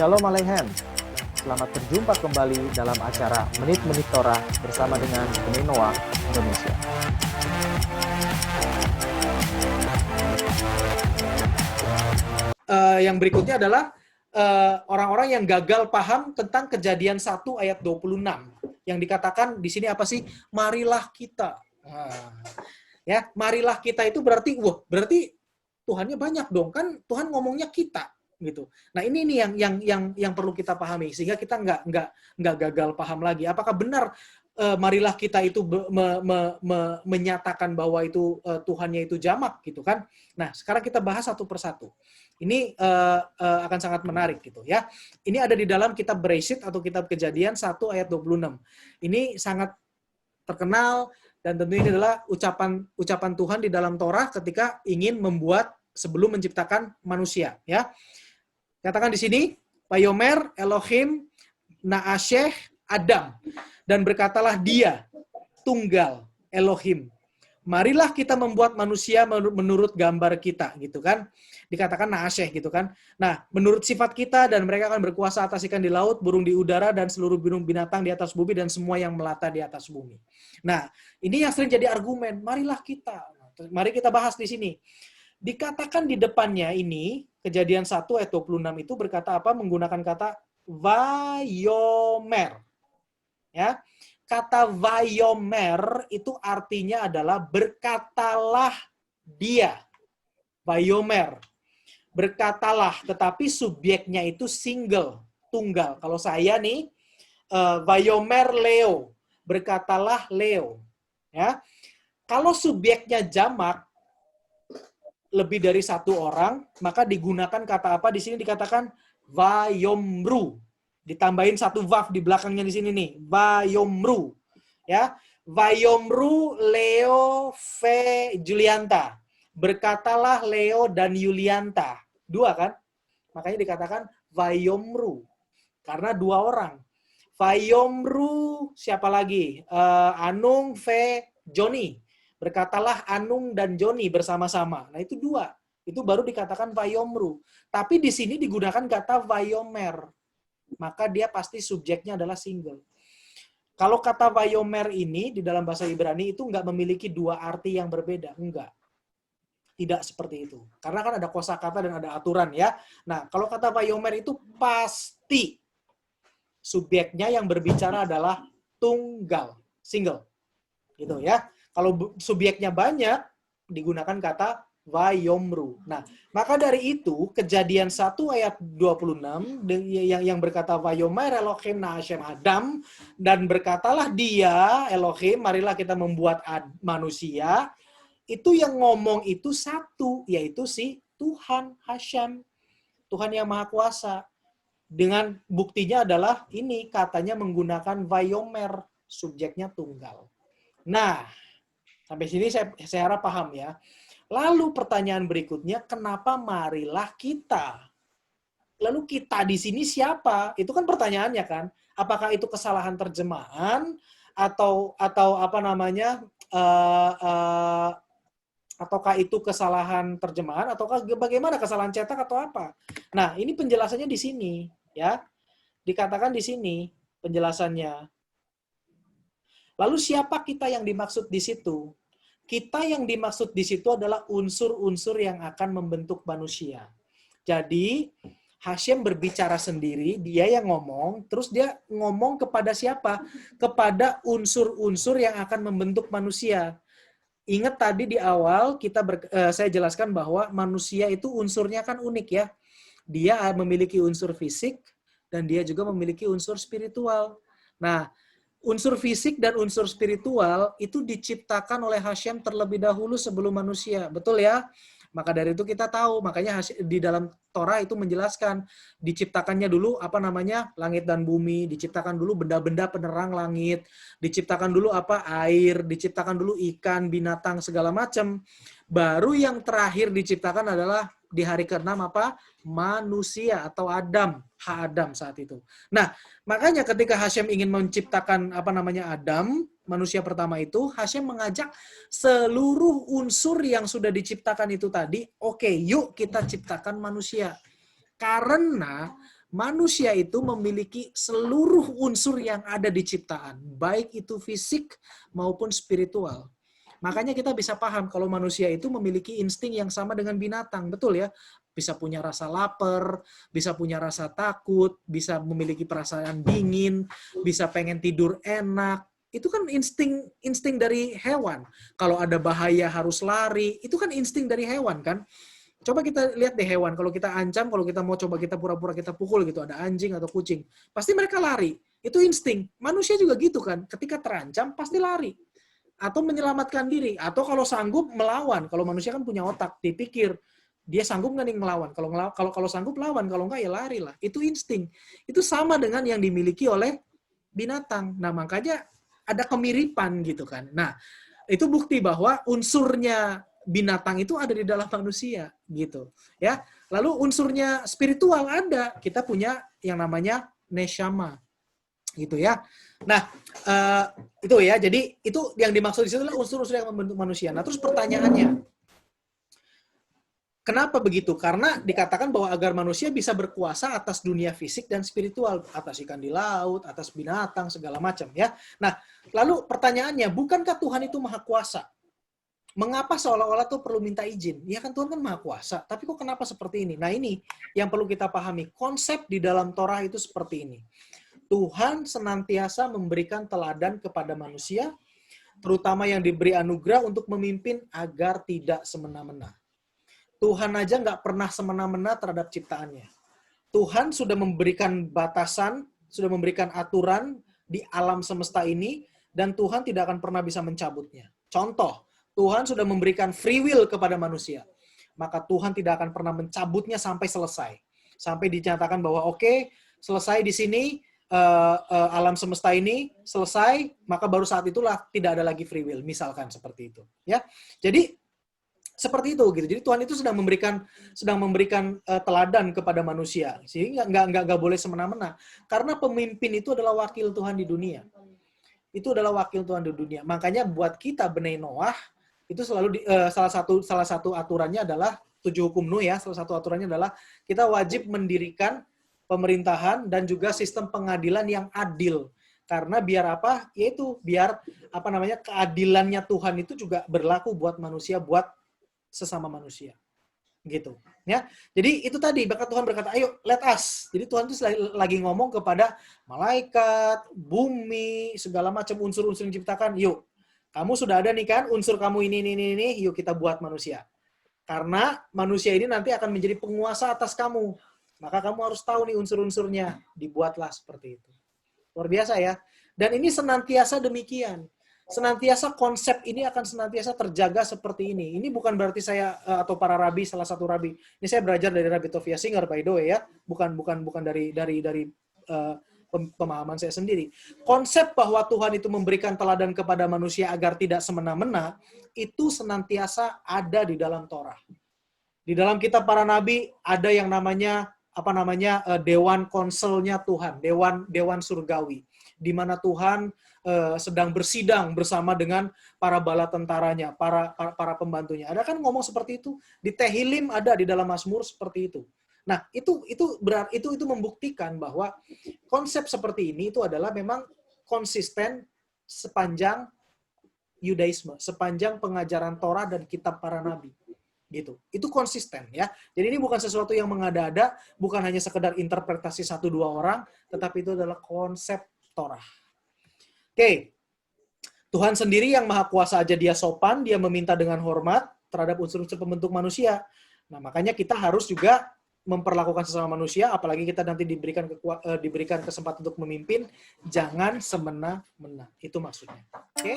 Shalom Aleichem. Selamat berjumpa kembali dalam acara Menit-Menit Torah bersama dengan Bnei Noach Indonesia. Yang berikutnya adalah orang-orang yang gagal paham tentang Kejadian 1 ayat 26. Yang dikatakan di sini apa sih? Marilah kita. Ya, marilah kita itu berarti berarti Tuhannya banyak dong. Kan Tuhan ngomongnya kita gitu. Nah, ini nih yang perlu kita pahami sehingga kita nggak gagal paham lagi. Apakah benar marilah kita itu menyatakan bahwa itu Tuhannya itu jamak gitu kan? Nah, sekarang kita bahas satu persatu. Ini akan sangat menarik gitu ya. Ini ada di dalam kitab Bereshit atau kitab Kejadian 1 ayat 26. Ini sangat terkenal dan tentu ini adalah ucapan Tuhan di dalam Torah ketika ingin membuat sebelum menciptakan manusia ya. Katakan di sini, Vayomer Elohim Na'asheh Adam, dan berkatalah dia tunggal Elohim. Marilah kita membuat manusia menurut gambar kita, gitu kan? Dikatakan Na'asheh, gitu kan? Nah, menurut sifat kita, dan mereka akan berkuasa atas ikan di laut, burung di udara, dan seluruh binatang di atas bumi, dan semua yang melata di atas bumi. Nah, ini yang sering jadi argumen. Marilah kita. Mari kita bahas di sini. Dikatakan di depannya ini, Kejadian 1 ayat 26 itu berkata apa? Menggunakan kata Vayomer. Ya. Kata Vayomer itu artinya adalah berkatalah dia. Vayomer. Berkatalah, tetapi subjeknya itu single, tunggal. Kalau saya nih, Vayomer Leo. Berkatalah Leo. Ya. Kalau subjeknya jamak, lebih dari satu orang, maka digunakan kata apa? Di sini dikatakan Vayomru. Ditambahin satu vav di belakangnya di sini nih. Vayomru. Ya. Vayomru Leo Ve Julianta. Berkatalah Leo dan Yulianta. Dua kan? Makanya dikatakan Vayomru. Karena dua orang. Vayomru siapa lagi? Anung Ve Joni. Berkatalah Anung dan Joni bersama-sama. Nah, itu dua. Itu baru dikatakan Vayomru. Tapi di sini digunakan kata Vayomer. Maka dia pasti subjeknya adalah single. Kalau kata Vayomer ini di dalam bahasa Ibrani itu nggak memiliki dua arti yang berbeda. Enggak. Tidak seperti itu. Karena kan ada kosakata dan ada aturan ya. Nah, kalau kata Vayomer itu pasti subjeknya yang berbicara adalah tunggal. Single. Gitu ya. Kalau subjeknya banyak, digunakan kata Vayomru. Nah, maka dari itu, Kejadian 1 ayat 26, yang berkata Vayomer Elohim Na'ashem Adam, dan berkatalah dia, Elohim, marilah kita membuat manusia, itu yang ngomong itu satu, yaitu si Tuhan Hashem, Tuhan yang Maha Kuasa. Dengan buktinya adalah ini, katanya menggunakan Vayomer, subjeknya tunggal. Nah, sampai sini saya harap paham ya. Lalu pertanyaan berikutnya, kenapa marilah kita? Lalu kita di sini siapa? Itu kan pertanyaannya kan. Apakah itu kesalahan terjemahan atau apa namanya? Ataukah itu kesalahan terjemahan ataukah bagaimana, kesalahan cetak atau apa? Nah, ini penjelasannya di sini ya. Dikatakan di sini penjelasannya. Lalu siapa kita yang dimaksud di situ? Kita yang dimaksud di situ adalah unsur-unsur yang akan membentuk manusia. Jadi, Hashem berbicara sendiri, dia yang ngomong, terus dia ngomong kepada siapa? Kepada unsur-unsur yang akan membentuk manusia. Ingat tadi di awal saya jelaskan bahwa manusia itu unsurnya kan unik ya. Dia memiliki unsur fisik dan dia juga memiliki unsur spiritual. Nah, unsur fisik dan unsur spiritual itu diciptakan oleh Hashem terlebih dahulu sebelum manusia. Betul ya? Maka dari itu kita tahu, makanya di dalam Torah itu menjelaskan diciptakannya dulu apa namanya? Langit dan bumi, diciptakan dulu benda-benda penerang langit, diciptakan dulu apa? Air, diciptakan dulu ikan, binatang segala macam. Baru yang terakhir diciptakan adalah di hari ke-6 apa? Manusia atau Adam, Adam saat itu. Nah, makanya ketika Hashem ingin menciptakan apa namanya Adam, manusia pertama itu, Hashem mengajak seluruh unsur yang sudah diciptakan itu tadi, oke, yuk kita ciptakan manusia. Karena manusia itu memiliki seluruh unsur yang ada di ciptaan, baik itu fisik maupun spiritual. Makanya kita bisa paham kalau manusia itu memiliki insting yang sama dengan binatang, betul ya? Bisa punya rasa lapar, bisa punya rasa takut, bisa memiliki perasaan dingin, bisa pengen tidur enak. Itu kan insting dari hewan. Kalau ada bahaya harus lari, itu kan insting dari hewan kan? Coba kita lihat deh hewan, kalau kita ancam, kalau kita mau coba kita pura-pura kita pukul gitu, ada anjing atau kucing, pasti mereka lari. Itu insting. Manusia juga gitu kan, ketika terancam pasti lari. Atau menyelamatkan diri, atau kalau sanggup melawan. Kalau manusia kan punya otak, dipikir dia sanggup nggak nih melawan. Kalau sanggup lawan, kalau nggak ya lari lah. Itu insting. Itu sama dengan yang dimiliki oleh binatang. Nah makanya ada kemiripan gitu kan. Nah itu bukti bahwa unsurnya binatang itu ada di dalam manusia gitu ya. Lalu unsurnya spiritual ada. Kita punya yang namanya neshama gitu ya. Nah, itu ya. Jadi itu yang dimaksud di situ adalah unsur-unsur yang membentuk manusia. Nah, terus pertanyaannya, kenapa begitu? Karena dikatakan bahwa agar manusia bisa berkuasa atas dunia fisik dan spiritual, atas ikan di laut, atas binatang, segala macam ya. Nah, lalu pertanyaannya, bukankah Tuhan itu maha kuasa? Mengapa seolah-olah tuh perlu minta izin? Ya kan Tuhan kan maha kuasa, tapi kok kenapa seperti ini? Nah, ini yang perlu kita pahami. Konsep di dalam Torah itu seperti ini. Tuhan senantiasa memberikan teladan kepada manusia, terutama yang diberi anugerah untuk memimpin agar tidak semena-mena. Tuhan aja nggak pernah semena-mena terhadap ciptaannya. Tuhan sudah memberikan batasan, sudah memberikan aturan di alam semesta ini, dan Tuhan tidak akan pernah bisa mencabutnya. Contoh, Tuhan sudah memberikan free will kepada manusia. Maka Tuhan tidak akan pernah mencabutnya sampai selesai. Sampai dinyatakan bahwa oke, selesai di sini, alam semesta ini selesai, maka baru saat itulah tidak ada lagi free will, misalkan seperti itu ya. Jadi seperti itu gitu. Jadi Tuhan itu sedang memberikan teladan kepada manusia, sehingga nggak boleh semena-mena, karena pemimpin itu adalah wakil Tuhan di dunia. Itu adalah wakil Tuhan di dunia. Makanya buat kita Bnei Noah itu selalu salah satu aturannya adalah 7 hukum Nuh ya. Salah satu aturannya adalah kita wajib mendirikan pemerintahan dan juga sistem pengadilan yang adil. Karena biar apa? Yaitu biar keadilannya Tuhan itu juga berlaku buat manusia, buat sesama manusia. Gitu. Ya. Jadi itu tadi, maka Tuhan berkata, ayo let us. Jadi Tuhan itu lagi ngomong kepada malaikat, bumi, segala macam unsur-unsur yang diciptakan. Yuk, kamu sudah ada nih kan unsur kamu ini, yuk kita buat manusia. Karena manusia ini nanti akan menjadi penguasa atas kamu. Maka kamu harus tahu nih unsur-unsurnya. Dibuatlah seperti itu. Luar biasa ya. Dan ini senantiasa demikian. Senantiasa konsep ini akan senantiasa terjaga seperti ini. Ini bukan berarti saya atau para rabi, salah satu rabi. Ini saya belajar dari Rabbi Tovia Singer by the way ya. Bukan dari pemahaman saya sendiri. Konsep bahwa Tuhan itu memberikan teladan kepada manusia agar tidak semena-mena itu senantiasa ada di dalam Torah. Di dalam kitab para nabi ada yang namanya dewan konselnya Tuhan, dewan surgawi, di mana Tuhan sedang bersidang bersama dengan para bala tentaranya, para pembantunya. Ada kan ngomong seperti itu di Tehillim, ada di dalam Mazmur seperti itu. Nah, itu membuktikan bahwa konsep seperti ini itu adalah memang konsisten sepanjang Yudaisme, sepanjang pengajaran Torah dan kitab para nabi. Gitu. Itu konsisten ya. Jadi ini bukan sesuatu yang mengada-ada, bukan hanya sekedar interpretasi 1-2 orang, tetapi itu adalah konsep Torah. Oke. Tuhan sendiri yang maha kuasa aja dia sopan, dia meminta dengan hormat terhadap unsur-unsur pembentuk manusia. Nah, makanya kita harus juga memperlakukan sesama manusia, apalagi kita nanti diberikan kesempatan untuk memimpin, jangan semena-mena. Itu maksudnya. Oke?